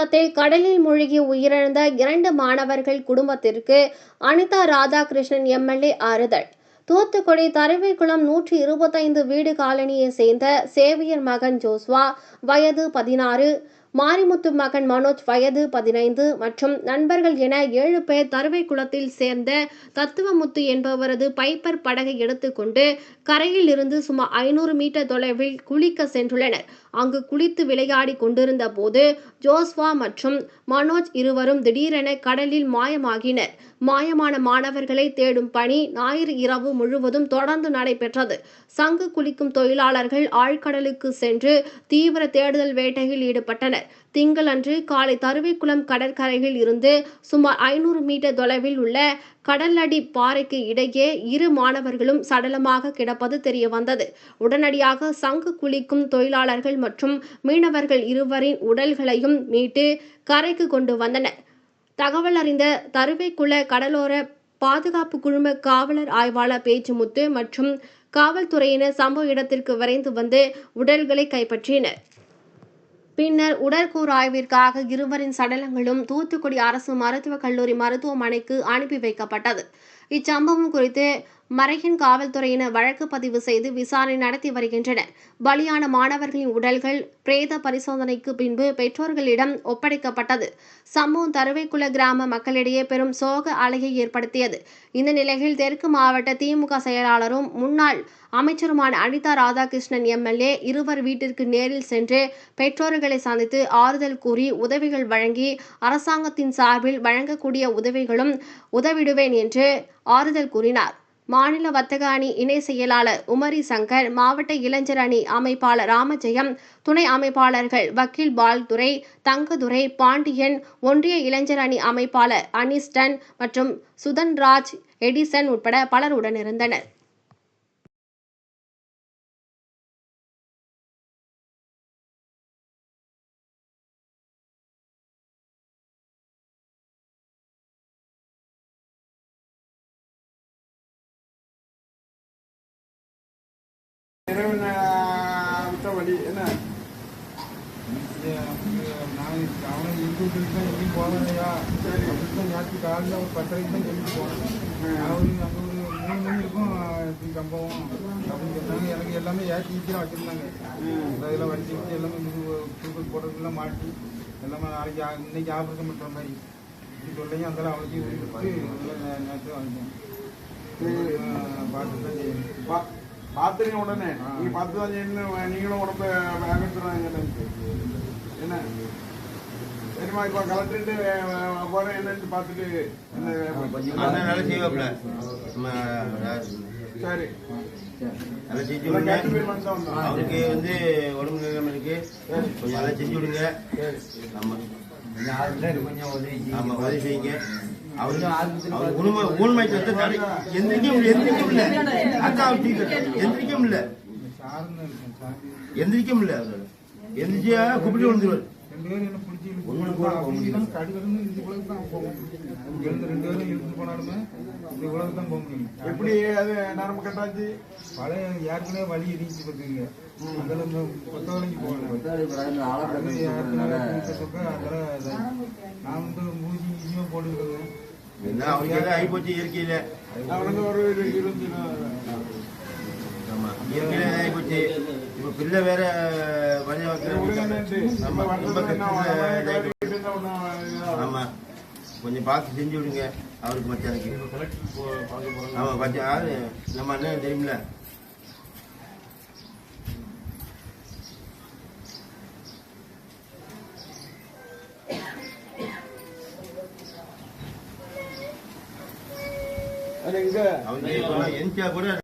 குளத்தில் கடலில் மூழ்கி உயிரிழந்த 2 மாணவர்கள் குடும்பத்திற்கு அனிதா ராதாகிருஷ்ணன் எம்எல்ஏ ஆறுதல். தூத்துக்குடி தருவைக்குளம் 125 வீடு காலனியை சேர்ந்த சேவியர் மகன் ஜோஸ்வா வயது 16, மாரிமுத்து மகன் மனோஜ் வயது 15 மற்றும் நண்பர்கள் என 7 பேர் தருவைக்குளத்தில் சேர்ந்த தத்துவமுத்து என்பவரது பைப்பர் படகை எடுத்துக்கொண்டு கரையில் இருந்து சுமார் 500 மீட்டர் தொலைவில் குளிக்க சென்றுள்ளனர். அங்கு குளித்து விளையாடி கொண்டிருந்த போது ஜோஸ்வா மற்றும் மனோஜ் இருவரும் திடீரென கடலில் மாயமாகினர். மாயமான மாணவர்களை தேடும் பணி ஞாயிறு இரவு முழுவதும் தொடர்ந்து நடைபெற்றது. சங்கு குளிக்கும் தொழிலாளர்கள் ஆழ்கடலுக்கு சென்று தீவிர தேடுதல் வேட்டையில் ஈடுபட்டனர். திங்களன்று காலை தருவைக்குளம் கடற்கரையில் இருந்து சுமார் 500 மீட்டர் தொலைவில் உள்ள கடலடி பாறைக்கு இடையே 2 மாணவர்களும் சடலமாக கிடப்பது தெரியவந்தது. உடனடியாக சங்கு குளிக்கும் தொழிலாளர்கள் மற்றும் மீனவர்கள் இருவரின் உடல்களையும் மீட்டு கரைக்கு கொண்டு வந்தனர். தகவல் அறிந்த தருவைக்குள கடலோர பாதுகாப்பு குழும காவலர் ஆய்வாளர் பேச்சுமுத்து மற்றும் காவல்துறையினர் சம்பவ இடத்திற்கு விரைந்து வந்து உடல்களை கைப்பற்றினர். பின்னர் உடற்கூறாய்விற்காக இருவரின் சடலங்களும் தூத்துக்குடி அரசு மருத்துவக் கல்லூரி மருத்துவமனைக்கு அனுப்பி வைக்கப்பட்டது. இச்சம்பவம் குறித்து மரையன் காவல்துறையினர் வழக்கு பதிவு செய்து விசாரணை நடத்தி வருகின்றனர். பலியான மாணவர்களின் உடல்கள் பிரேத பரிசோதனைக்கு பின்பு பெற்றோர்களிடம் ஒப்படைக்கப்பட்டது. சம்பவம் தருவைக்குள கிராம மக்களிடையே பெரும் சோக அலையை ஏற்படுத்தியது. இந்த நிலையில் தெற்கு மாவட்ட திமுக செயலாளரும் முன்னாள் அமைச்சருமான அனிதா ராதாகிருஷ்ணன் எம்எல்ஏ இருவர் வீட்டிற்கு நேரில் சென்று பெற்றோர்களை சந்தித்து ஆறுதல் கூறி உதவிகள் வழங்கி அரசாங்கத்தின் சார்பில் வழங்கக்கூடிய உதவிகளும் உதவிடுவேன் என்று ஆறுதல் கூறினார். மாநில வர்த்தக அணி இணை செயலாளர் உமரி சங்கர், மாவட்ட இளைஞர் அணி அமைப்பாளர் ராமஜெயம், துணை அமைப்பாளர்கள் வக்கீல் பால்துரை, தங்கதுரை, பாண்டியன், ஒன்றிய இளைஞர் அணி அமைப்பாளர் அனிஸ்டன் மற்றும் சுதன்ராஜ், எடிசன் உட்பட பலர் உடனிருந்தனர். வழி என்ன அவனை இருந்து தான் எங்கேயும் போகலையா? சரி, அப்படித்தான் ஞாயிற்று காலையில் ஒரு 10:30 தான் சொல்லிட்டு போனேன். அவரு அங்கே ஒரு 3 மணி இருக்கும் சம்பவம் அப்படின்னு சொன்னாங்க. எனக்கு எல்லாமே ஏற்றி ஈஸியாக வச்சுருந்தாங்க. இதெல்லாம் வச்சு வச்சு எல்லாமே தூக்கல் போடுறதுலாம் மாட்டி எல்லாமே நாளைக்கு இன்னைக்கு ஆபரேஷன் பண்ணுற மாதிரி இப்படி சொல்லையும் அதெல்லாம் அவளுக்கு விட்டு நேரத்தில் வாங்கிட்டேன். பார்த்து தான் செய்யணும். பார்த்துருங்க உடனே நீ பார்த்து தான் செய்யணும். நீங்களும் உடம்பு வேகத்துறாங்க என்ன சரிமா? இப்போ கலந்துட்டு போறேன் என்னன்னு பார்த்துட்டு சரி அவருக்கு வந்து உடம்பு நிலைமை இருக்கு, கொஞ்சம் நல்லா செஞ்சு விடுங்க. ஆமா உதவி செய்யுங்க. ஊன்மைக்கு வந்து எந்திரிக்க முடியல. எந்திரிச்சா கூப்பிட்டு வந்துருவார். 2 பேரும் என்ன பிடிச்சி கடுகடுன்னு இந்த உலகம் தான் போகும். 2 பேரும் இருந்து போனாலுமே இந்த உலகம் தான் போக முடியும். எப்படி அது நரம்பு கட்டாச்சு? பழைய ஏற்கனவே வலி இடிச்சு பார்த்துங்க. அதில் கொத்தவரைக்கு போகணும். நான் வந்து மூஞ்சி ஈஸியாக போட்டுக்கிறேன். அவனுக்கு ஆகி போச்சு இயற்கையில. அவனுக்கு ஒரு 20 ஆமா இயற்கையில ஆகி போச்சு. இப்ப பிள்ளை வேற வழி ஆமா கொஞ்சம் பார்த்து செஞ்சு விடுங்க அவருக்கு மச்சானுக்கு. ஆமா பச்சா நம்ம அண்ணன் தெரியுமில்ல. அது எங்க அவங்க என்கா கூட